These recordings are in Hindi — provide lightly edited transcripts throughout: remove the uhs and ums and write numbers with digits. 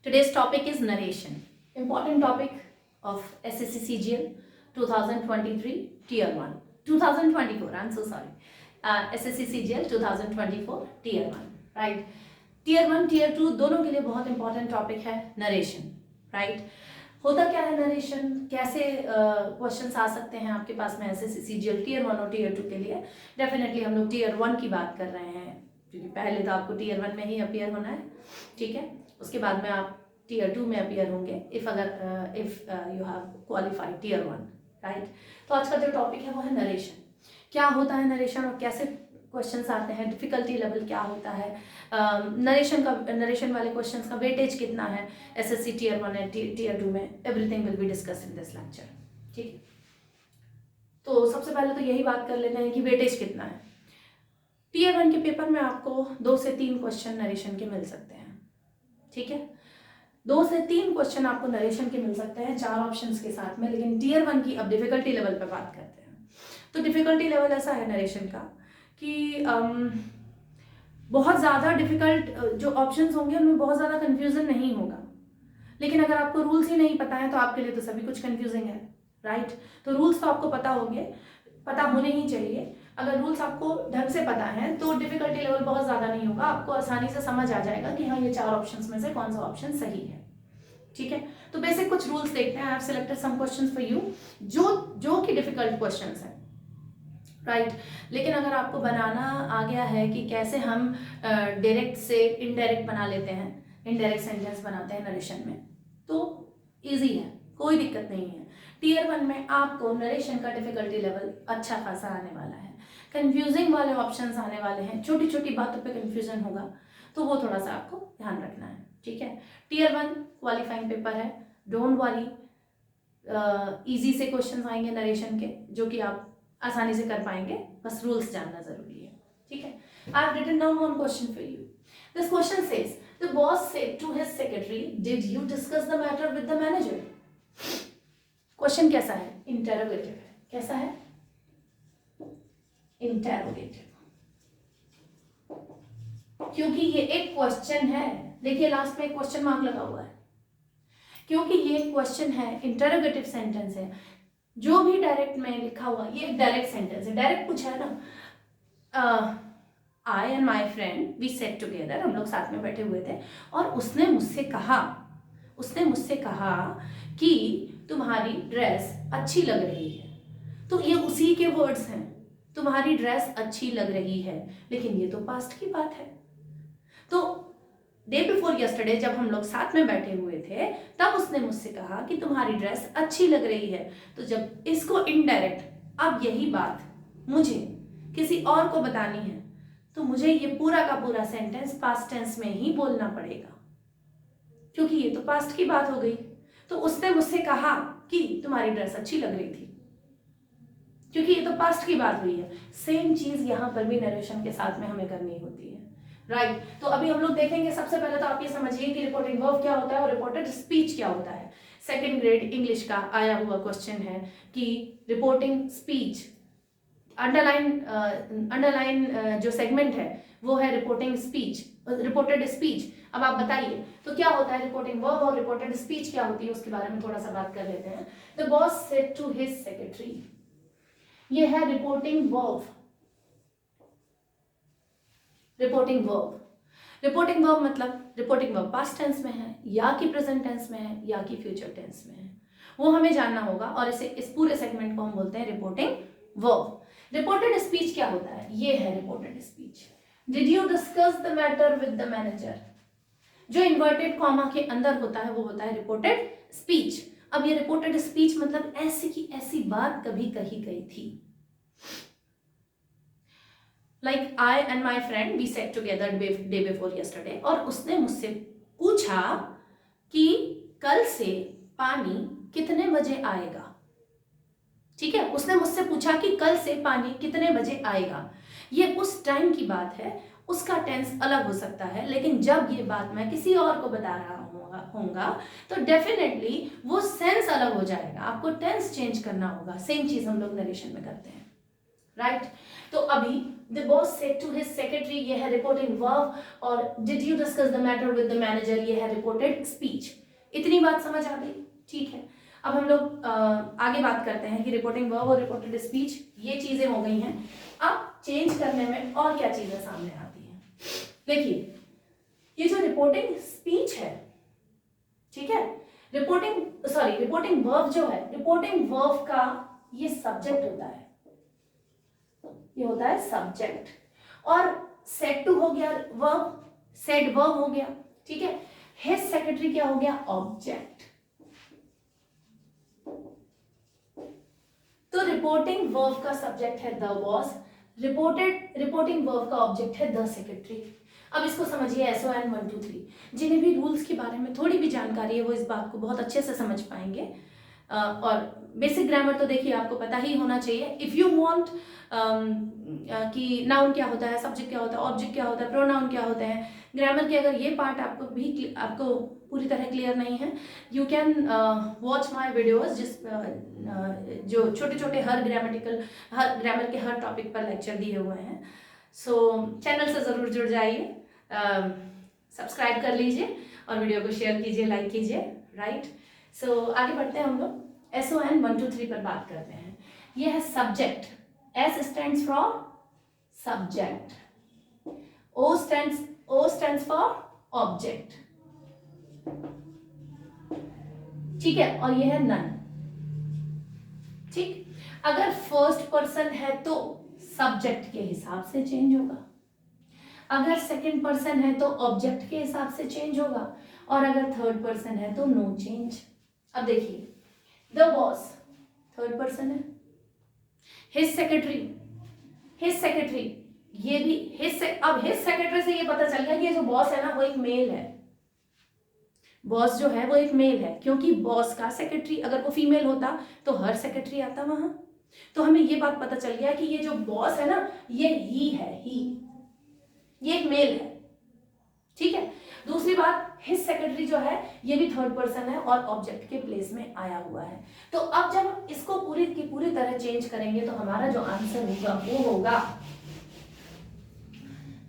Today's topic is narration. Important topic of SSC CGL 2023 Tier 1. 2024, I'm so sorry. SSC CGL 2024 Tier 1, right? Tier 1, Tier 2 दोनों के लिए बहुत इंपॉर्टेंट टॉपिक है नरेशन, राइट? होता क्या है नरेशन, कैसे क्वेश्चंस आ सकते हैं आपके पास में एसएससी सीजीएल टीयर 1 और टीयर 2 के लिए? डेफिनेटली हम लोग टीयर 1 की बात कर रहे हैं, क्योंकि पहले तो आपको टीयर 1 में ही अपीयर होना है, ठीक है? उसके बाद में आप टीयर 2 में अपीयर होंगे if you have qualified tier 1, right? तो आज का जो टॉपिक है वो है नरेशन। क्या होता है नरेशन और कैसे क्वेश्चंस आते हैं, डिफिकल्टी लेवल क्या होता है, नरेशन वाले क्वेश्चंस का वेटेज कितना है एसएससी टीयर 1 एंड टीयर 2 में, everything will be discuss in this lecture, ठीक है? तो सबसे पहले तो यही बात कर लेते हैं कि वेटेज कितना है। टीयर 1 के पेपर में आपको 2 से 3 क्वेश्चन नरेशन के मिल सकते हैं, ठीक है? 2 से 3 क्वेश्चन आपको नरेशन के मिल सकते हैं 4 ऑप्शंस के साथ में। लेकिन टीयर 1 की अब डिफिकल्टी लेवल पे बात करते हैं, तो डिफिकल्टी लेवल ऐसा है नरेशन का कि बहुत ज़्यादा डिफिकल्ट जो ऑप्शंस होंगे उनमें बहुत ज़्यादा कन्फ्यूजन नहीं होगा, लेकिन अगर आपको रूल्स ही नहीं पता है तो आपके लिए तो सभी कुछ कन्फ्यूजिंग है, राइट? तो रूल्स तो आपको पता होने ही चाहिए। अगर रूल्स आपको ढंग से पता है तो डिफिकल्टी लेवल बहुत ज़्यादा नहीं होगा, आपको आसानी से समझ आ जाएगा कि हाँ ये 4 ऑप्शंस में से कौन सा ऑप्शन सही है, ठीक है? तो बेसिक कुछ रूल्स देखते हैं। I have selected some questions for you जो कि डिफिकल्ट क्वेश्चंस हैं, राइट? लेकिन अगर आपको बनाना आ गया है कि कैसे हम डायरेक्ट से इनडायरेक्ट बना लेते हैं, इनडायरेक्ट सेंटेंस बनाते हैं नरेशन में, तो ईजी है, कोई दिक्कत नहीं है। टीयर 1 में आपको नरेशन का डिफिकल्टी लेवल अच्छा खासा आने वाला है, कंफ्यूजिंग वाले ऑप्शंस आने वाले हैं, छोटी छोटी बातों पे कंफ्यूजन होगा, तो वो थोड़ा सा आपको ध्यान रखना है, ठीक है? टीयर 1 क्वालिफाइंग पेपर है, डोंट वरी, इजी से क्वेश्चंस आएंगे नरेशन के जो कि आप आसानी से कर पाएंगे, बस रूल्स जानना जरूरी है, ठीक है? I have written down one question for you. This question says the boss said to his secretary, did you discuss the matter with the manager? Question कैसा है? इंटेरोगेटिव है। कैसा है? इंटेरोगेटिव। क्योंकि ये एक क्वेश्चन है, देखिए लास्ट में एक क्वेश्चन मार्क लगा हुआ है, क्योंकि ये क्वेश्चन है, इंटेरोगेटिव सेंटेंस है। जो भी डायरेक्ट में लिखा हुआ, ये एक डायरेक्ट सेंटेंस है, डायरेक्ट पूछा है ना, I and my friend we set together, हम लोग साथ में बैठे हुए थे और उसने मुझसे कहा कि तुम्हारी ड्रेस अच्छी लग रही है। तो ये उसी के वर्ड्स हैं, तुम्हारी ड्रेस अच्छी लग रही है, लेकिन ये तो पास्ट की बात है। तो डे बिफोर यस्टरडे जब हम लोग साथ में बैठे हुए थे तब उसने मुझसे कहा कि तुम्हारी ड्रेस अच्छी लग रही है। तो जब इसको इनडायरेक्ट, अब यही बात मुझे किसी और को बतानी है तो मुझे ये पूरा का पूरा सेंटेंस पास्ट टेंस में ही बोलना पड़ेगा, क्योंकि ये तो पास्ट की बात हो गई। तो उसने मुझसे कहा कि तुम्हारी ड्रेस अच्छी लग रही थी, क्योंकि ये तो पास्ट की बात हुई है। सेम चीज यहां पर भी नरेशन के साथ में हमें करनी होती है, राइट? तो अभी हम लोग देखेंगे, सबसे पहले तो आप ये समझिए कि रिपोर्टिंग वर्ब क्या होता है और रिपोर्टेड स्पीच क्या होता है। सेकंड ग्रेड इंग्लिश का आया हुआ क्वेश्चन है कि रिपोर्टिंग स्पीच, अंडरलाइन जो सेगमेंट है वो है रिपोर्टिंग स्पीच, रिपोर्टेड स्पीच। अब आप बताइए तो क्या होता है रिपोर्टिंग वर्ब और रिपोर्टेड स्पीच क्या होती है, उसके बारे में थोड़ा सा बात कर लेते हैं। The boss said to his secretary, ये है रिपोर्टिंग वर्ब। रिपोर्टिंग वर्ब मतलब रिपोर्टिंग वर्ब पास्ट टेंस में है या कि प्रेजेंट टेंस में है या कि फ्यूचर टेंस में है, वो हमें जानना होगा, और इस पूरे सेगमेंट को हम बोलते हैं रिपोर्टिंग वर्ब। रिपोर्टेड स्पीच क्या होता है? ये है reported speech. Did you discuss the matter with the manager, जो इन्वर्टेड कॉमा के अंदर होता है वो होता है रिपोर्टेड स्पीच। अब ये रिपोर्टेड स्पीच मतलब ऐसी की ऐसी बात कभी कही गई थी, like I and my friend we set together day before yesterday, और उसने मुझसे पूछा कि कल से पानी कितने बजे आएगा, ठीक है? उसने मुझसे पूछा कि कल से पानी कितने बजे आएगा। ये उस टाइम की बात है, उसका टेंस अलग हो सकता है, लेकिन जब ये बात मैं किसी और को बता रहा होगा तो डेफिनेटली वो सेंस अलग हो जाएगा, आपको टेंस चेंज करना होगा। सेम चीज हम लोग नरेशन में करते हैं, राइट। तो अभी the boss said to his secretary, ये है रिपोर्टिंग वर्ब, और did you discuss the matter with the manager, ये है रिपोर्टेड स्पीच। इतनी बात समझ आ गई, ठीक है। अब हम लोग आगे बात करते हैं कि रिपोर्टिंग वर्ब और रिपोर्टेड स्पीच ये चीजें हो गई हैं। अब चेंज करने में और क्या चीजें सामने आती हैं। देखिए, ये जो रिपोर्टिंग स्पीच है, ठीक है, रिपोर्टिंग वर्ब जो है, रिपोर्टिंग वर्ब का ये सब्जेक्ट होता है, ये होता है सब्जेक्ट, और सेड टू हो गया वर्ब, सेड वर्ब हो गया, ठीक है। हिज सेक्रेटरी क्या हो गया, ऑब्जेक्ट। तो रिपोर्टिंग वर्ब का सब्जेक्ट है द बॉस, रिपोर्टिंग वर्ब का ऑब्जेक्ट है द सेक्रेटरी। अब इसको समझिए SON 1 2 3। जिन्हें भी रूल्स के बारे में थोड़ी भी जानकारी है वो इस बात को बहुत अच्छे से समझ पाएंगे। और बेसिक ग्रामर तो देखिए आपको पता ही होना चाहिए। इफ यू वांट कि नाउन क्या होता है, सब्जेक्ट क्या होता है, ऑब्जेक्ट क्या होता है, प्रोनाउन क्या होते हैं, ग्रामर के अगर ये पार्ट आपको पूरी तरह क्लियर नहीं है, you can watch my videos, जो छोटे छोटे हर ग्रामर के हर टॉपिक पर लेक्चर दिए हुए हैं। सो चैनल से ज़रूर जुड़ जाइए, सब्सक्राइब कर लीजिए और वीडियो को शेयर कीजिए, लाइक कीजिए, राइट। सो आगे बढ़ते हैं, हम लोग SON 1 2 3 पर बात करते हैं। यह है subject, S stands for subject, O stands for object, ठीक है, और यह है नन, ठीक। अगर फर्स्ट पर्सन है तो सब्जेक्ट के हिसाब से चेंज होगा, अगर सेकंड पर्सन है तो ऑब्जेक्ट के हिसाब से चेंज होगा, और अगर थर्ड पर्सन है तो नो चेंज। अब देखिए, द बॉस थर्ड पर्सन है, हिज सेक्रेटरी, ये भी अब हिज सेक्रेटरी से ये पता चल गया कि ये जो बॉस है ना वो एक मेल है, बॉस जो है वो एक मेल है, क्योंकि बॉस का सेक्रेटरी अगर वो फीमेल होता तो हर सेक्रेटरी आता वहां। तो हमें ये बात पता चल गया कि ये जो बॉस है ना ये ही है, ये एक मेल है, ठीक है। दूसरी बात, हिज सेक्रेटरी जो है ये भी थर्ड पर्सन है और ऑब्जेक्ट के प्लेस में आया हुआ है। तो अब जब इसको पूरी की पूरी तरह चेंज करेंगे तो हमारा जो आंसर होगा वो होगा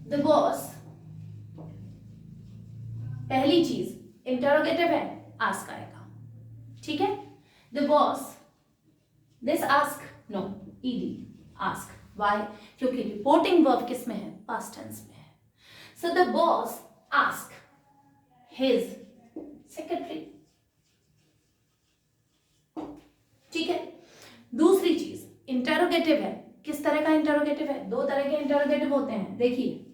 द बॉस। पहली चीज इंटरोगेटिव है, आस्क आएगा, ठीक है। The boss, this ask no, ed ask, why, क्योंकि रिपोर्टिंग वर्ब किस में है, पास्ट टेंस में है। So the boss ask his secretary, ठीक है। दूसरी चीज इंटरोगेटिव है, किस तरह का इंटरोगेटिव है, दो तरह के इंटरोगेटिव होते हैं। देखिए,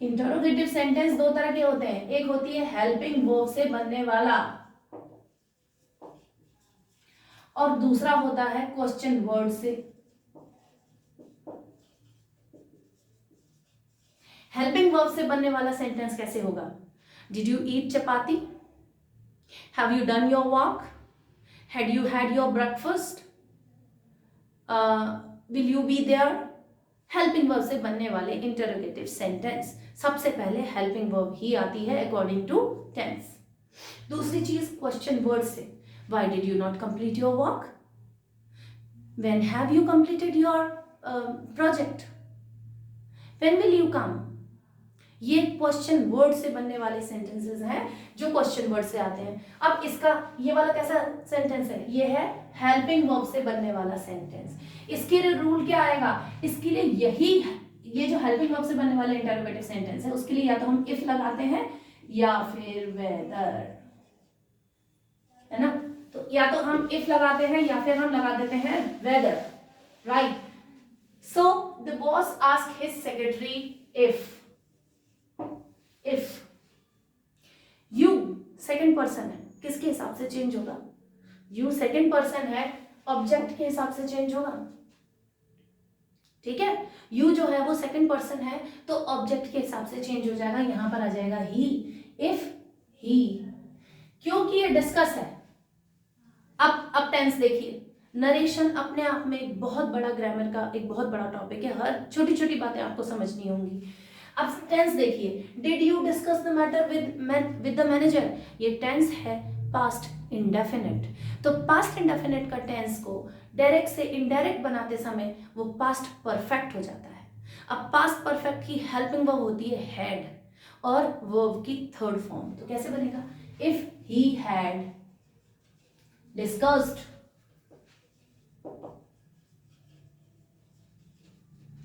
इंटरोगेटिव सेंटेंस दो तरह के होते हैं, एक होती है हेल्पिंग वर्ब से बनने वाला और दूसरा होता है क्वेश्चन वर्ड से। हेल्पिंग वर्ब से बनने वाला सेंटेंस कैसे होगा, did you eat chapati, have you done your walk, had you had your breakfast, will you be there. Helping verb से बनने वाले इंटरोगेटिव सेंटेंस सबसे पहले हेल्पिंग वर्ब ही आती है अकॉर्डिंग टू टेंस। दूसरी चीज क्वेश्चन वर्ड से, why did you not complete your work, when have you completed your project, when will you come. ये क्वेश्चन वर्ड से बनने वाले सेंटेंसेस हैं जो क्वेश्चन वर्ड से आते हैं। अब इसका ये वाला कैसा सेंटेंस है, ये है हेल्पिंग वर्ब से बनने वाला सेंटेंस। इसके लिए रूल क्या आएगा, इसके लिए यही है, ये जो हेल्पिंग वर्ब से बनने वाले इंटरोगेटिव सेंटेंस है उसके लिए या तो हम इफ लगाते हैं या फिर वेदर, है ना। तो या तो हम इफ लगाते हैं या फिर हम लगा देते हैं whether, right. So the boss ask his secretary if you second person है, किसके हिसाब से चेंज होगा, यू सेकंड पर्सन है, ऑब्जेक्ट के हिसाब से चेंज होगा, ठीक है। यू जो है वो सेकंड पर्सन है तो ऑब्जेक्ट के हिसाब से चेंज हो जाएगा, यहां पर आ जाएगा ही, इफ ही, क्योंकि ये डिस्कस है। अब टेंस देखिए, नरेशन अपने आप में एक बहुत बड़ा ग्रामर का एक बहुत बड़ा टॉपिक है, हर छोटी छोटी बातें आपको समझनी होंगी। अब टेंस देखिए, did you discuss the matter with the manager, ये टेंस है पास्ट इंडेफिनिट। तो पास्ट इंडेफिनिट का टेंस को डायरेक्ट से इनडायरेक्ट बनाते समय वो पास्ट परफेक्ट हो जाता है। अब पास्ट परफेक्ट की हेल्पिंग वर्ब होती है हैड और वर्ब की थर्ड फॉर्म। तो कैसे बनेगा? If he had discussed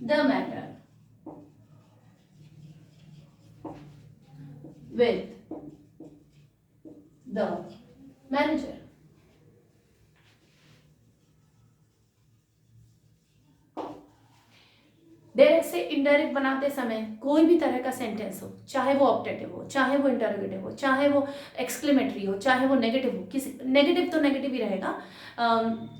the matter with the manager। Direct से इनडायरेक्ट बनाते समय कोई भी तरह का सेंटेंस हो, चाहे वो ऑप्टेटिव हो, चाहे वो इंटरोगेटिव हो, चाहे वो एक्सक्लेमेटरी हो, चाहे वो नेगेटिव हो, किसी नेगेटिव तो नेगेटिव ही रहेगा,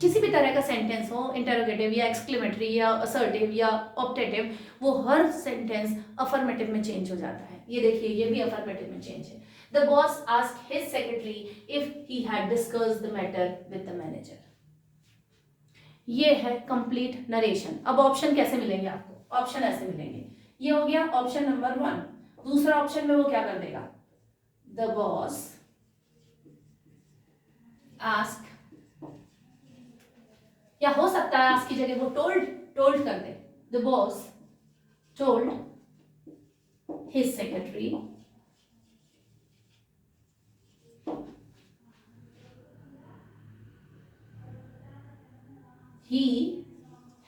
किसी भी तरह का सेंटेंस हो, इंटरोगेटिव या एक्सक्लेमेटरी या असर्टिव या ऑप्टेटिव, वो हर सेंटेंस अफर्मेटिव में चेंज हो जाता है। ये देखिए, ये भी अफर्मेटिव में चेंज है। The boss asked his secretary if he had discussed the matter with the manager. ये है कंप्लीट नरेशन। अब ऑप्शन कैसे मिलेंगे आपको? ऑप्शन ऐसे मिलेंगे। ये हो गया ऑप्शन नंबर 1। दूसरा ऑप्शन में वो क्या कर देगा? द बॉस आस्क, या हो सकता है आस्क की जगह वो टोल्ड कर दे। The boss told his secretary he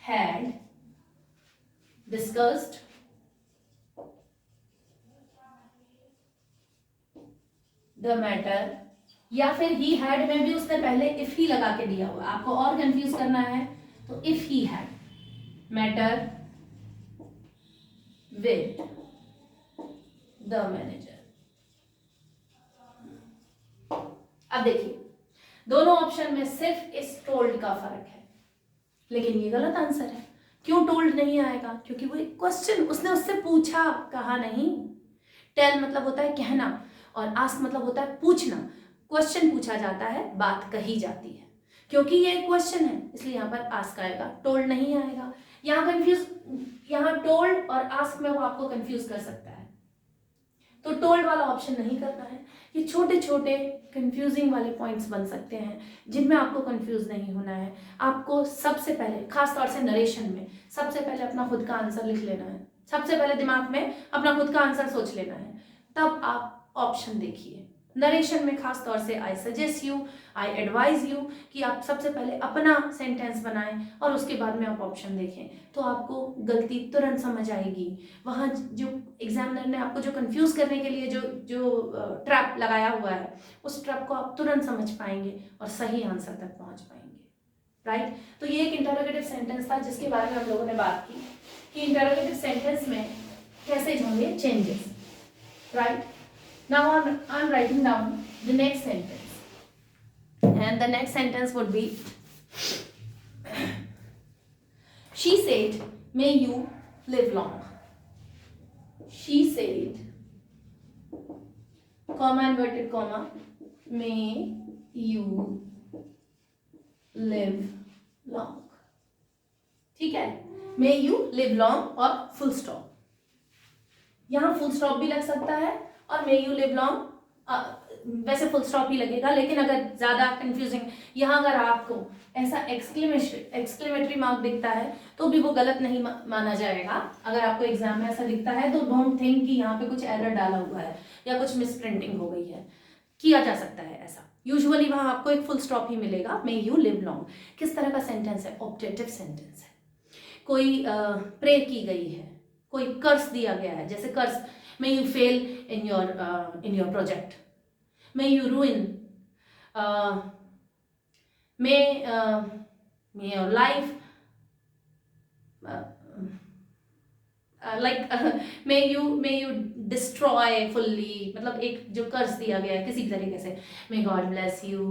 had discussed the matter, या फिर he had में भी उसने पहले if ही लगा के दिया हुआ। आपको और कंफ्यूज करना है तो if he had matter with the manager। अब देखिए, दोनों ऑप्शन में सिर्फ इस टोल्ड का फर्क है, लेकिन ये गलत आंसर है। क्यों टोल्ड नहीं आएगा? क्योंकि वो एक क्वेश्चन, उसने उससे पूछा, कहा नहीं। टेल मतलब होता है कहना और आस्क मतलब होता है पूछना। क्वेश्चन पूछा जाता है, बात कही जाती है। क्योंकि ये एक क्वेश्चन है इसलिए यहाँ पर आस्क आएगा, टोल्ड नहीं आएगा। यहाँ टोल्ड और आस्क में वो आपको कंफ्यूज कर सकता है, तो टोल्ड वाला ऑप्शन नहीं करना है। ये छोटे छोटे कंफ्यूजिंग वाले पॉइंट्स बन सकते हैं जिनमें आपको कंफ्यूज नहीं होना है। आपको सबसे पहले, खास तौर से नरेशन में, सबसे पहले अपना खुद का आंसर लिख लेना है। सबसे पहले दिमाग में अपना खुद का आंसर सोच लेना है, तब आप ऑप्शन देखिए। नरेशन में खास तौर से I suggest you, I advise you कि आप सबसे पहले अपना सेंटेंस बनाएं और उसके बाद में आप ऑप्शन देखें, तो आपको गलती तुरंत समझ आएगी। वहाँ जो एग्जामिनर ने आपको जो कंफ्यूज करने के लिए जो ट्रैप लगाया हुआ है, उस ट्रैप को आप तुरंत समझ पाएंगे और सही आंसर तक पहुँच पाएंगे। राइट? तो ये एक इंटरोगेटिव सेंटेंस था जिसके बारे में हम लोगों ने बात की कि इंटरोगेटिव सेंटेंस में कैसे होंगे changes. Right? Now I'm writing down the next sentence, and the next sentence would be, she said, may you live long. She said, comma inverted comma, may you live long। ठीक है? may you live long और full stop। यहाँ full stop भी लग सकता है और मे यू लिव लॉन्ग वैसे फुल स्टॉप ही लगेगा, लेकिन अगर ज़्यादा कंफ्यूजिंग, यहाँ अगर आपको ऐसा एक्सक्लेमेटरी मार्क दिखता है तो भी वो गलत नहीं माना जाएगा। अगर आपको एग्जाम में ऐसा दिखता है तो डोंट थिंक कि यहाँ पे कुछ एरर डाला हुआ है या कुछ मिस प्रिंटिंग हो गई है। किया जा सकता है ऐसा। यूजुअली वहाँ आपको एक फुल स्टॉप ही मिलेगा। मे यू लिव लॉन्ग किस तरह का सेंटेंस है? ऑप्टेटिव सेंटेंस है। कोई प्रे की गई है, कोई कर्स दिया गया है, जैसे कर्स, may you fail in your project, may you ruin, may your life may you destroy fully, मतलब एक जो कर्ज दिया गया है किसी तरीके से, may God bless you,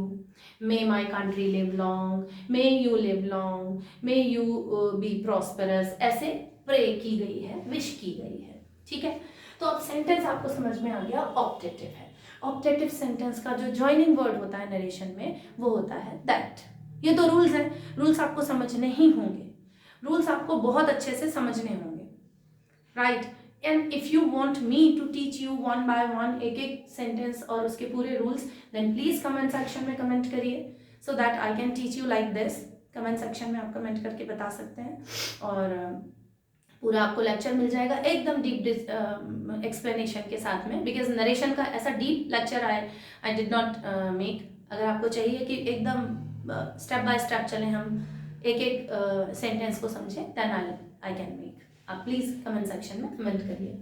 may my country live long, may you live long, may you be prosperous, ऐसे प्रे की गई है, विश की गई है। ठीक है? तो अब सेंटेंस आपको समझ में आ गया, ऑप्टेटिव है। ऑप्टेटिव सेंटेंस का जो जॉइनिंग वर्ड होता है नरेशन में वो होता है दैट। ये तो रूल्स हैं, रूल्स आपको समझने ही होंगे, रूल्स आपको बहुत अच्छे से समझने होंगे। Right? And if you want me to teach you one by one एक एक सेंटेंस और उसके पूरे rules, then please comment section में कमेंट करिए so that I can teach you like this. Comment section में आप कमेंट करके बता सकते हैं और पूरा आपको लेक्चर मिल जाएगा एकदम डीप एक्सप्लेनेशन के साथ में, बिकॉज नरेशन का ऐसा deep lecture I did not make. अगर आपको चाहिए कि एकदम स्टेप बाय स्टेप चलें, हम एक एक सेंटेंस को समझें, देन आई कैन मेक। आप प्लीज कमेंट सेक्शन में कमेंट करिए।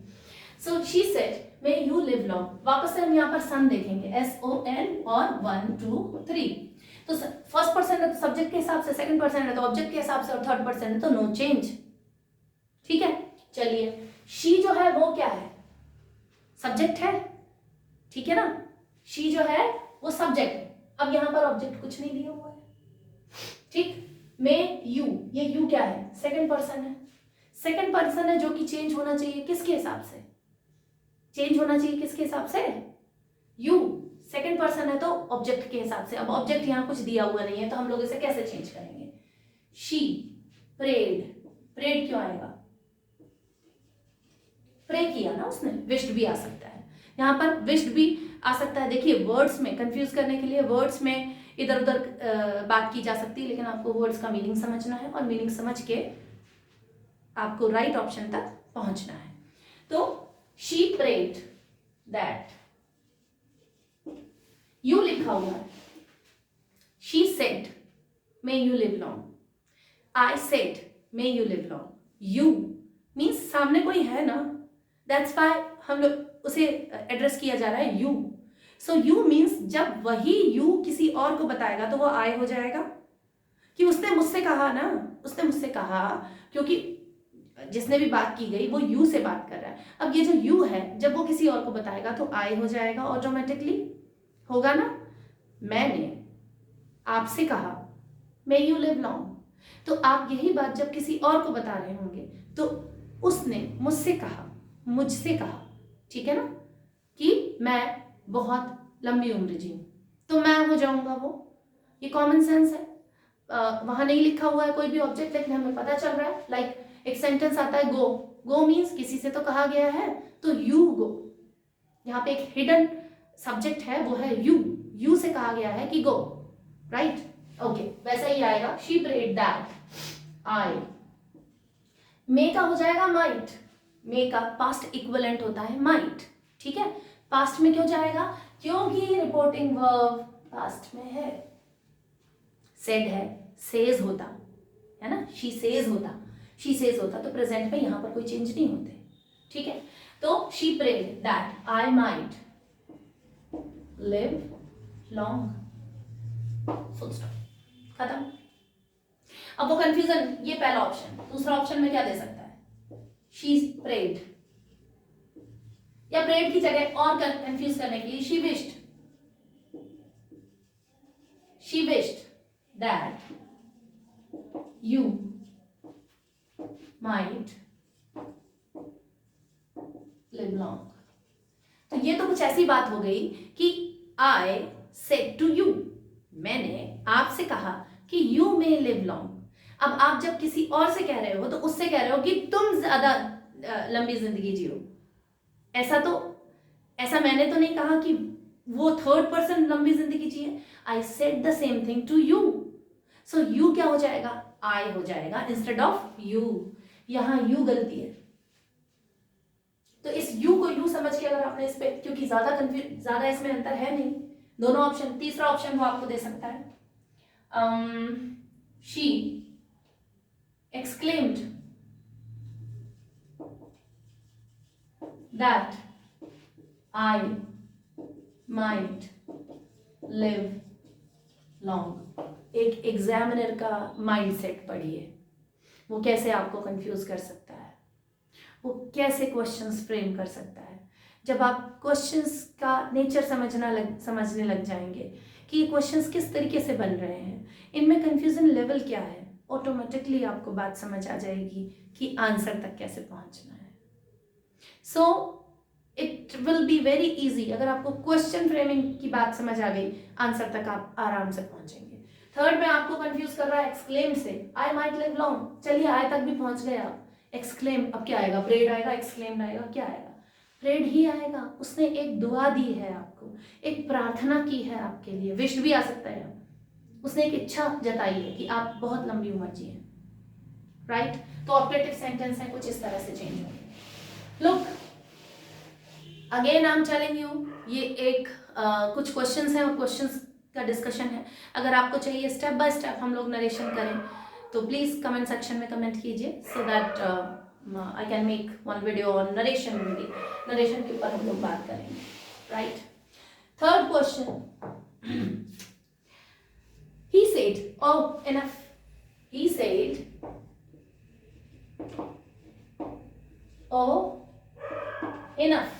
So she said may you live long. वापस से हम यहाँ पर सन देखेंगे, SON और 1 2 3। तो फर्स्ट पर्सन है तो सब्जेक्ट के हिसाब से, सेकंड पर्सन है तो ऑब्जेक्ट के हिसाब से, और थर्ड पर्सन है तो नो चेंज। ठीक है, चलिए शी जो है वो क्या है, सब्जेक्ट है, ठीक है ना। शी जो है वो सब्जेक्ट है। अब यहां पर ऑब्जेक्ट कुछ नहीं दिया हुआ है, ठीक। मे यू, ये यू क्या है, सेकंड पर्सन है। सेकंड पर्सन है जो कि चेंज होना चाहिए किसके हिसाब से, चेंज होना चाहिए किसके हिसाब से, यू। सेकंड पर्सन है तो ऑब्जेक्ट के हिसाब से। अब ऑब्जेक्ट यहां कुछ दिया हुआ नहीं है तो हम लोग इसे कैसे चेंज करेंगे। शी प्रेड, प्रेड क्यों आएगा, प्रे किया ना उसने, विश्ड भी आ सकता है यहाँ पर, विश्ड भी आ सकता है। देखिए वर्ड्स में कंफ्यूज करने के लिए वर्ड्स में इधर उधर बात की जा सकती है, लेकिन आपको वर्ड्स का मीनिंग समझना है और मीनिंग समझ के आपको राइट ऑप्शन तक पहुंचना है। तो शी प्रेड दैट, यू लिखा हुआ है। She said may you live long, I said may you live long. You means सामने कोई है ना, दैट्स व्हाई हम लोग उसे एड्रेस किया जा रहा है यू। सो यू मीन्स जब वही यू किसी और को बताएगा तो वो आई हो जाएगा, कि उसने मुझसे कहा ना, उसने मुझसे कहा, क्योंकि जिसने भी बात की गई वो यू से बात कर रहा है। अब ये जो यू है जब वो किसी और को बताएगा तो आई हो जाएगा, ऑटोमेटिकली होगा ना। मैंने आपसे कहा मे यू लिव लॉन्ग, तो आप यही बात जब किसी और को बता रहे होंगे तो उसने मुझसे कहा, मुझसे कहा, ठीक है ना, कि मैं बहुत लंबी उम्र जीऊं, तो मैं हो जाऊंगा वो। ये कॉमन सेंस है। वहां नहीं लिखा हुआ है कोई भी ऑब्जेक्ट, लेकिन हमें पता चल रहा है। लाइक एक सेंटेंस आता है गो, गो मीन्स किसी से तो कहा गया है तो यू गो। यहाँ पे एक हिडन सब्जेक्ट है वो है यू, यू से कहा गया है कि गो, राइट, ओके। वैसा ही आएगा शी प्रेड दैट आई। मे का हो जाएगा माइट, मे का पास्ट इक्विवेलेंट होता है माइट, ठीक है। पास्ट में क्यों जाएगा, क्योंकि रिपोर्टिंग वर्ब पास्ट में है। सेड है, सेज होता है ना, शी सेज होता, शी सेज होता तो प्रेजेंट में यहां पर कोई चेंज नहीं होते, ठीक है। तो she prayed that I might live long, full stop, खत्म। अब वो कंफ्यूजन, ये पहला ऑप्शन। दूसरा ऑप्शन में क्या दे सकता है, शी प्रेड, या प्रेड की जगह और कंफ्यूज करने के लिए she wished, she wished that you might live long. तो ये तो कुछ ऐसी बात हो गई कि आई सेड टू यू, मैंने आपसे कहा कि यू मे लिव लॉन्ग। अब आप जब किसी और से कह रहे हो तो उससे कह रहे हो कि तुम ज्यादा लंबी जिंदगी जियो। ऐसा मैंने तो नहीं कहा कि वो थर्ड पर्सन लंबी जिंदगी जिए। I said the same thing to you. So you क्या हो जाएगा, आई हो जाएगा इंस्टेड ऑफ यू। यहां यू गलती है, तो इस यू को यू समझ के अगर आपने इस पे, क्योंकज्यादा इसमें अंतर है नहीं, दोनों ऑप्शन, तीसरा ऑप्शन वो आपको दे सकता है। She exclaimed that I might live long। एक एग्जामिनर का माइंडसेट पढ़िए, वो कैसे आपको कंफ्यूज कर सकता है, वो कैसे क्वेश्चंस फ्रेम कर सकता है। जब आप क्वेश्चंस का नेचर समझने लग जाएंगे कि ये क्वेश्चंस किस तरीके से बन रहे हैं, इनमें कंफ्यूजन लेवल क्या है, ऑटोमेटिकली आपको बात समझ आ जाएगी कि आंसर तक कैसे पहुंचना है। So it will be very easy. अगर आपको क्वेश्चन फ्रेमिंग की बात समझ आ गई, आंसर तक आप आराम से पहुंचेंगे। थर्ड में आपको कंफ्यूज कर रहा है एक्सक्लेम से, आई माइट लिव लॉन्ग, चलिए आई तक भी पहुंच गए आप। एक्सक्लेम, अब क्या आएगा? प्रेड आएगा, एक्सक्लेम्ड आएगा, क्या आएगा? प्रेड ही आएगा। उसने एक दुआ दी है आपको, एक प्रार्थना की है आपके लिए, विश भी आ सकता है। उसने एक इच्छा जताई है कि आप बहुत लंबी उम्र जिए, राइट? तो ऑपरेटिव सेंटेंस है कुछ इस तरह से चेंज होंगे। Look again I am telling you, ये एक कुछ क्वेश्चंस हैं और क्वेश्चंस का डिस्कशन है। अगर आपको चाहिए स्टेप बाय स्टेप हम लोग नरेशन करें तो प्लीज कमेंट सेक्शन में कमेंट कीजिए, सो that I can make one video on narration. Narration के ऊपर हम लोग बात करेंगे, right? Third question, he said, oh enough, he said, oh enough,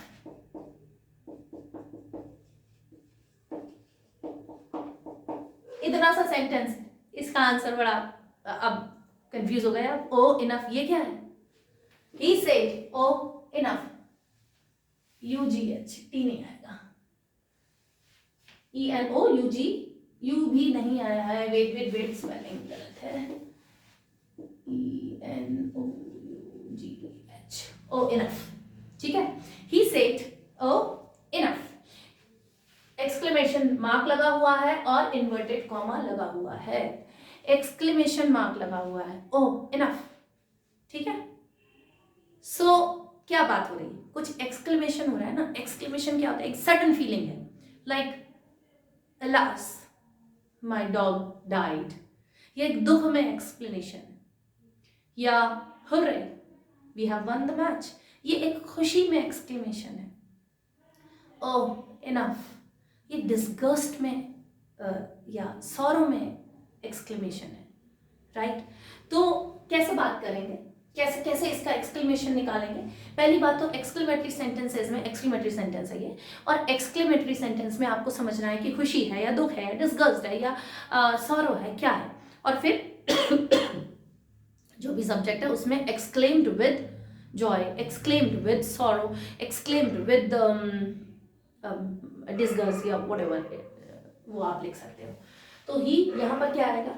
इतना सा सेंटेंस, इसका आंसर बड़ा अब कंफ्यूज हो गया। ओ इनफ ये क्या है? He said oh enough, UGH T नहीं आएगा, ENOUG, यू भी नहीं आया है, वेट स्पेलिंग गलत है, ENOUGH, ओ इनफ, ठीक है? He said oh enough, exclamation mark लगा हुआ है और इन्वर्टेड कॉमा लगा हुआ है, एक्सक्लेमेशन मार्क लगा हुआ है, ओ इनफ, ठीक है? सो क्या बात हो रही है? कुछ एक्सक्लेमेशन हो रहा है ना। एक्सक्लेमेशन क्या होता है? एक सडन फीलिंग है, like alas my dog died, ये एक दुख में एक्सप्लेनेशन है। या hurray we have won the match, ये एक खुशी में एक्सक्लेमेशन है। ओह इनफ, ये डिस्गस्ट में या सॉरो में एक्सक्लेमेशन है, राइट? तो कैसे बात करेंगे, कैसे कैसे इसका एक्सक्लेमेशन निकालेंगे? पहली बात तो एक्सक्लेमेटरी सेंटेंसेस में, एक्सक्लेमेटरी सेंटेंस है ये, और एक्सक्लेमेटरी सेंटेंस में आपको समझना है कि खुशी है या दुख है, डिस्गस्ट है या सॉरो है, क्या है। और फिर जो भी सब्जेक्ट है उसमें exclaimed with Joy, exclaimed with sorrow, exclaimed with disgust या व्हाटएवर, वो आप लिख सकते हो। तो ही यहाँ पर क्या आएगा?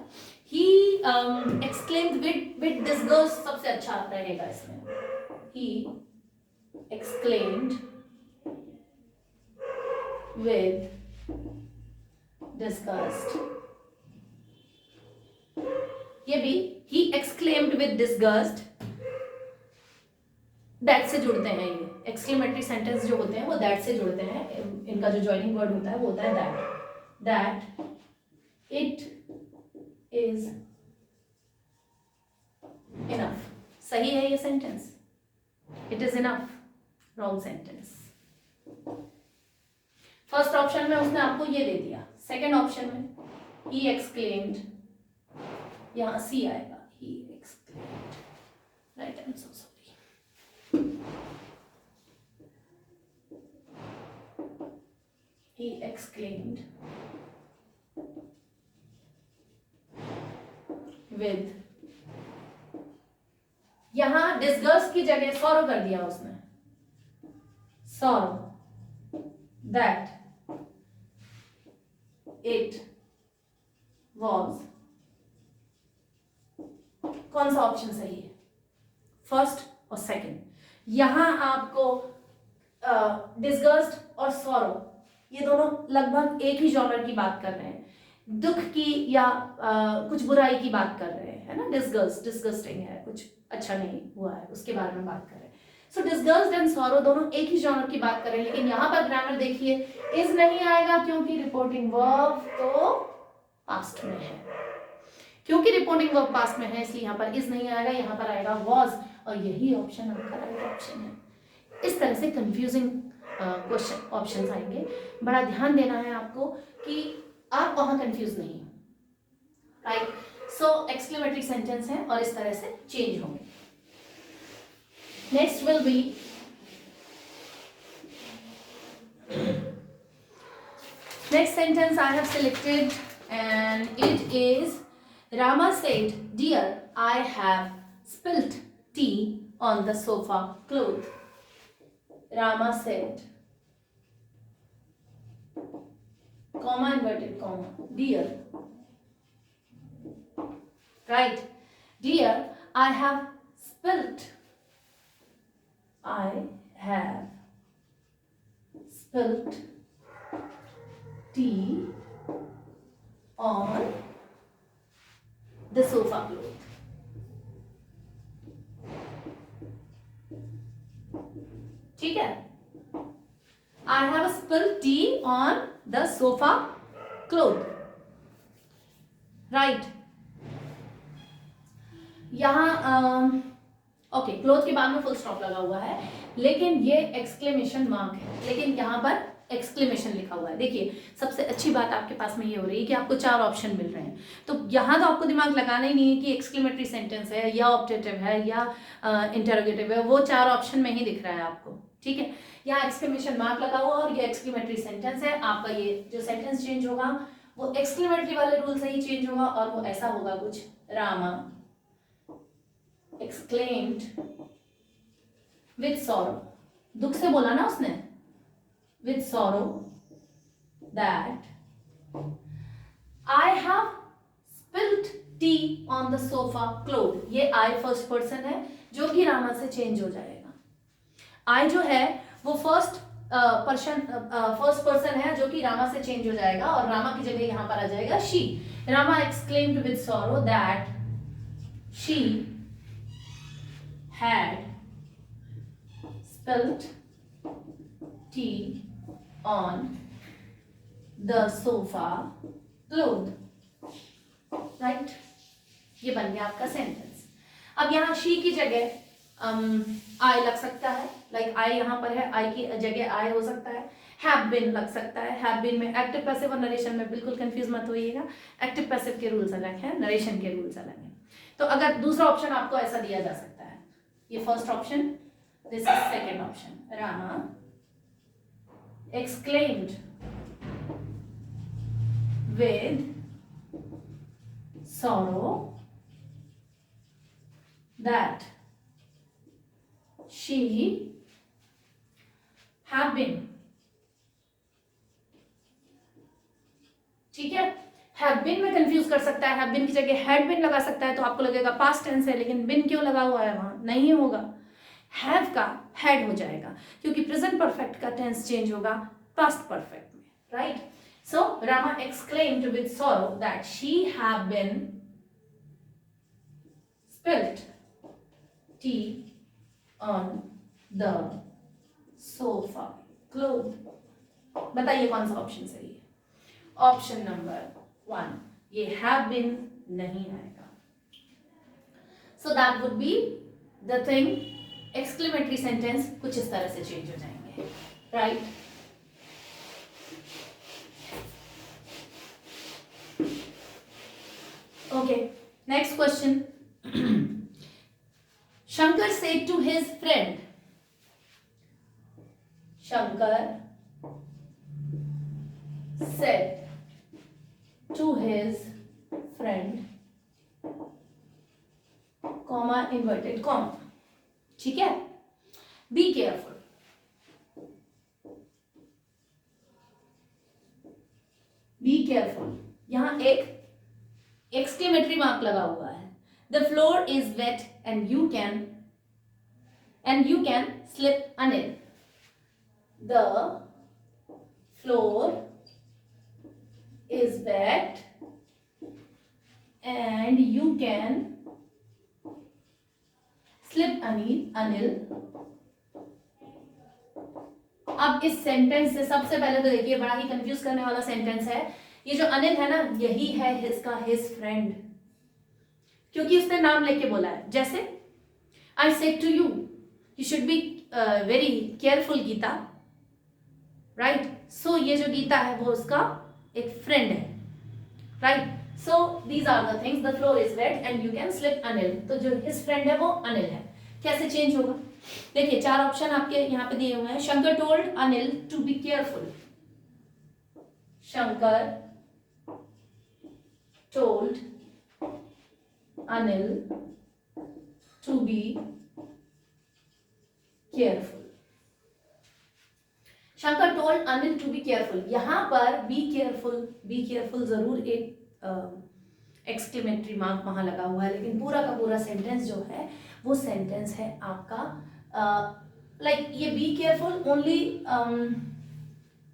ही एक्सक्लेम्ड विद डिस्गस्ट सबसे अच्छा रहेगा इसमें। ही एक्सक्लेम्ड विद डिस्गस्ट, ये भी he exclaimed with disgust, that से जुड़ते हैं। ये एक्सक्लेमेटरी सेंटेंस जो होते हैं वो दैट से जुड़ते हैं, इनका जो जॉइनिंग वर्ड होता है वो होता है दैट इट इज इनफ। सही है ये sentence? It is enough, wrong sentence. First option में उसने आपको ये दे दिया, सेकेंड ऑप्शन में ही एक्सक्लेम्ड, यहां सी आएगा, he exclaimed, right? I am so sorry. He exclaimed with, यहां डिस्गस्ट की जगह सॉरो कर दिया उसने, सॉरो दैट इट वॉज। कौन सा ऑप्शन सही है? फर्स्ट और सेकंड। यहां आपको डिस्गस्ट और सॉरो ये दोनों लगभग एक ही जॉनर की बात कर रहे हैं, दुख की या कुछ बुराई की बात कर रहे हैं, है ना? डिस्गस्टिंग है, कुछ अच्छा नहीं हुआ है उसके बारे में बात कर रहे हैं। सो डिस्गस्ट एंड सॉरो दोनों एक ही जॉनर की बात कर रहे हैं, लेकिन यहाँ पर ग्रामर देखिए, इज नहीं आएगा क्योंकि रिपोर्टिंग वर्ब तो पास्ट में है, क्योंकि रिपोर्टिंग वर्ब पास्ट में है इसलिए यहाँ पर इज नहीं आएगा, यहाँ पर आएगा वॉज, और यही ऑप्शन आपका राइट ऑप्शन है। इस तरह से कंफ्यूजिंग क्वेश्चन ऑप्शंस आएंगे, बड़ा ध्यान देना है आपको कि आप वहां कंफ्यूज नहीं हो, राइट? सो एक्सक्लेमेटरी सेंटेंस है और इस तरह से चेंज होंगे। Next will be next sentence I have selected and it is Rama said, dear, I have spilt tea on the sofa cloth. Rama said, comma inverted comma, dear, right? Dear, I have spilt I have spilt tea on the sofa cloth. ठीक है, I have spilled tea on the sofa cloth. Right यहाँ ओके, क्लोथ के बाद में फुल स्टॉप लगा हुआ है, लेकिन ये एक्सक्लेमेशन मार्क है, लेकिन यहाँ पर एक्सक्लेमेशन लिखा हुआ है. देखिए सबसे अच्छी बात आपके पास में ये हो रही है कि आपको 4 ऑप्शन मिल रहे हैं, तो यहाँ तो आपको दिमाग लगाना ही नहीं है कि एक्सक्लेमेटरी सेंटेंस है या ऑब्जेक्टिव है या इंटरोगेटिव है, वो 4 ऑप्शन में ही दिख रहा है आपको. ठीक है, यहाँ एक्सक्लेमेशन मार्क लगा हुआ और ये एक्सक्लेमेटरी सेंटेंस है. आपका ये जो सेंटेंस चेंज होगा वो एक्सक्लेमेटरी वाले रूल से ही चेंज होगा, और वो ऐसा होगा कुछ, रामा exclaimed with sorrow, दुख से बोला ना उसने, with sorrow that I have spilt tea on the sofa cloth. ये I फर्स्ट पर्सन है जो कि रामा से चेंज हो जाएगा. I जो है वो फर्स्ट पर्सन है जो कि रामा से चेंज हो जाएगा, और रामा की जगह यहां पर आ जाएगा she. Rama exclaimed with sorrow that she had spilt tea on the sofa cloth. Right, ये बन गया आपका सेंटेंस. अब यहाँ शी की जगह आई लग सकता है, लाइक आई यहाँ पर है, आई की जगह आई हो सकता है. हैव बीन लग सकता है, हैव बीन में एक्टिव पैसिव और नरेशन में बिल्कुल कंफ्यूज मत होइएगा, एक्टिव पैसिव के रूल्स अलग हैं, नरेशन के रूल्स अलग हैं. तो अगर दूसरा ऑप्शन आपको ऐसा दिया जा सकता है, ये first option, this is second option, Rama exclaimed with sorrow that she have been. ठीक है, have been में कंफ्यूज कर सकता है, have been की जगह had been लगा सकता है, तो आपको लगेगा पास्ट टेंस है, लेकिन been क्यों लगा हुआ है वहां, नहीं होगा, have का had हो जाएगा, क्योंकि प्रेजेंट परफेक्ट का टेंस चेंज होगा पास्ट परफेक्ट में. Right, so Rama exclaimed with sorrow that she have been spilt tea on the sofa cloth. बताइए कौन सा ऑप्शन सही है? ऑप्शन नंबर 1, ये have been नहीं आएगा. So that would be the thing, exclamatory sentence कुछ इस तरह से चेंज हो जाएंगे. Right, okay, next question. Shankar said to his friend, Shankar said to his friend, comma inverted comma. ठीक है, बी केयरफुल. बी केयरफुल, यहां एक एक्सक्लेमेटरी मार्क लगा हुआ है. The floor is wet and you can slip Anil. The floor is wet and you can slip Anil. अब इस सेंटेंस से सबसे पहले तो देखिए, बड़ा ही कंफ्यूज करने वाला सेंटेंस है. ये जो अनिल है ना, यही है हिज फ्रेंड, क्योंकि उसने नाम लेके बोला है. जैसे I said to you should be very careful Gita. Right, so ये जो गीता है वो उसका एक फ्रेंड है. Right, so these are the things. The floor is wet and you can slip Anil. तो जो हिज फ्रेंड है वो अनिल है. कैसे चेंज होगा? देखिए 4 ऑप्शन आपके यहाँ पे दिए हुए हैं. Shankar told Anil to be careful. Shankar told Anil to be careful. Shankar told Anil to be careful. यहां पर be careful जरूर एक एक्सक्लेमेटरी मार्क वहां लगा हुआ है, लेकिन पूरा का पूरा सेंटेंस जो है वो सेंटेंस है आपका लाइक ये बी केयरफुल ओनली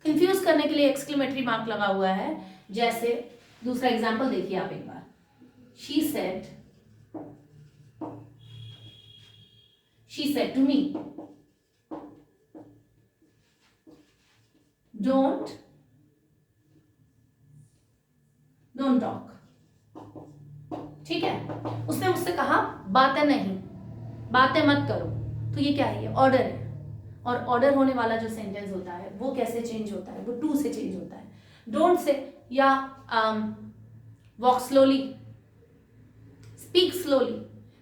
कंफ्यूज करने के लिए एक्सक्लेमेटरी मार्क लगा हुआ है। जैसे दूसरा एग्जाम्पल देखिए आप एक बार, she said to me don't talk. ठीक है, उसने मुझसे कहा बातें मत करो। तो ये क्या है, ये ऑर्डर है, और ऑर्डर होने वाला जो सेंटेंस होता है वो कैसे चेंज होता है, वो टू से चेंज होता है। डोंट से या वॉक स्लोली, स्पीक स्लोली,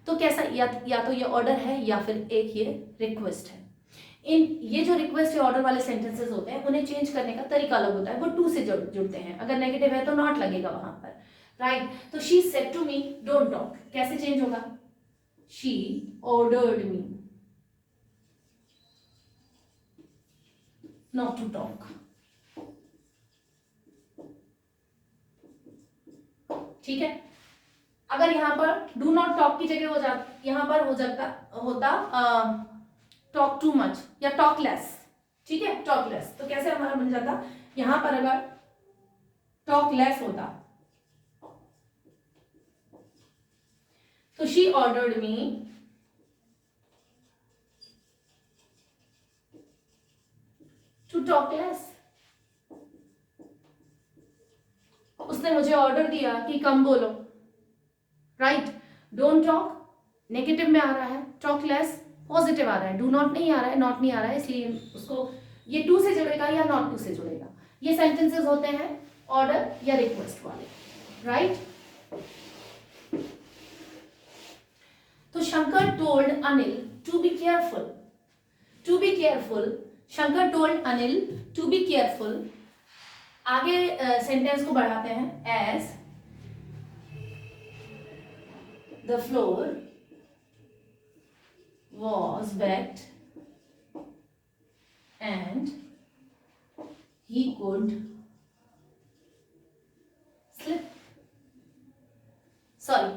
तो कैसा, या तो ये ऑर्डर है या फिर एक ये रिक्वेस्ट है। ये जो रिक्वेस्ट या ऑर्डर वाले सेंटेंसेस होते हैं उन्हें चेंज करने का तरीका अलग होता है, वो टू से जुड़ते हैं। अगर नेगेटिव है तो नॉट लगेगा वहां पर, राइट। तो she said to me don't talk कैसे चेंज होगा, she ordered me not to talk. ठीक है, अगर यहां पर डू नॉट टॉक की जगह यहां पर होता टॉक टू मच या टॉक लेस। ठीक है, टॉक लेस, तो कैसे हमारा बन जाता, यहां पर अगर टॉक लेस होता तो she ordered me to talk less. उसने मुझे ऑर्डर दिया कि कम बोलो, राइट। डोंट टॉक नेगेटिव में आ रहा है, टॉक लेस पॉजिटिव आ रहा है, डू नॉट नहीं आ रहा है, नॉट नहीं आ रहा है, इसलिए उसको ये टू से जुड़ेगा या नॉट टू से जुड़ेगा। ये सेंटेंसेस होते हैं ऑर्डर या रिक्वेस्ट वाले, राइट। तो Shankar told Anil to be careful, Shankar told Anil to be careful. आगे सेंटेंस को बढ़ाते हैं, as the floor was wet and he could slip. Sorry,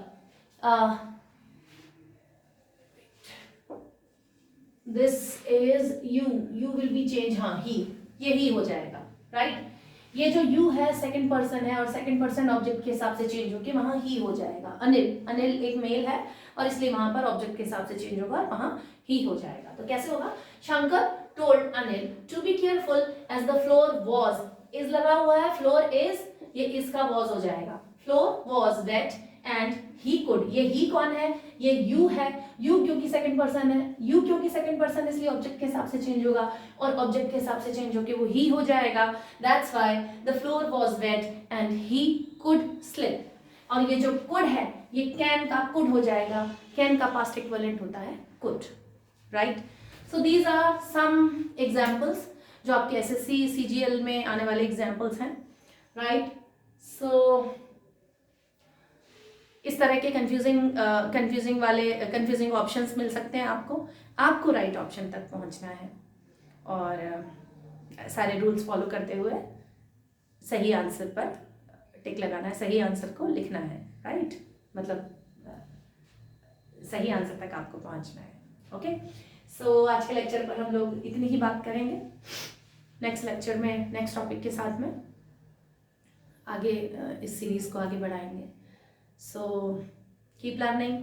this is you will be changed, हाँ he, ये ही हो जाएगा, राइट। ये जो you है सेकंड पर्सन है और सेकंड पर्सन ऑब्जेक्ट के हिसाब से चेंज होके वहां ही हो जाएगा। अनिल एक मेल है और इसलिए वहां पर ऑब्जेक्ट के हिसाब से चेंज होगा और वहां ही हो जाएगा। तो कैसे होगा, Shankar told Anil to be careful as the floor was, is लगा हुआ है, फ्लोर इज, ये इसका वॉज हो जाएगा, floor was wet and he could, ये ही कौन है, ये यू है, यू क्योंकि सेकंड पर्सन है, यू क्योंकि सेकंड पर्सन इसलिए ऑब्जेक्ट के हिसाब से चेंज होगा और ऑब्जेक्ट के हिसाब से चेंज होके वो ही हो जाएगा। That's why the floor was wet and he could slip. और ये जो कुड है ये कैन का कुड हो जाएगा, कैन का पास्ट इक्विवेलेंट होता है could, right. So these are some examples जो आपके एसएससी सीजीएल में आने वाले एग्जांपल्स हैं, राइट। सो इस तरह के कंफ्यूजिंग ऑप्शंस मिल सकते हैं आपको राइट ऑप्शन तक पहुंचना है और सारे रूल्स फॉलो करते हुए सही आंसर पर टिक लगाना है, सही आंसर को लिखना है, राइट। मतलब सही आंसर तक आपको पहुंचना है, ओके। सो आज के लेक्चर पर हम लोग इतनी ही बात करेंगे। नेक्स्ट लेक्चर में नेक्स्ट टॉपिक के साथ में आगे इस सीरीज को आगे बढ़ाएंगे। So keep learning,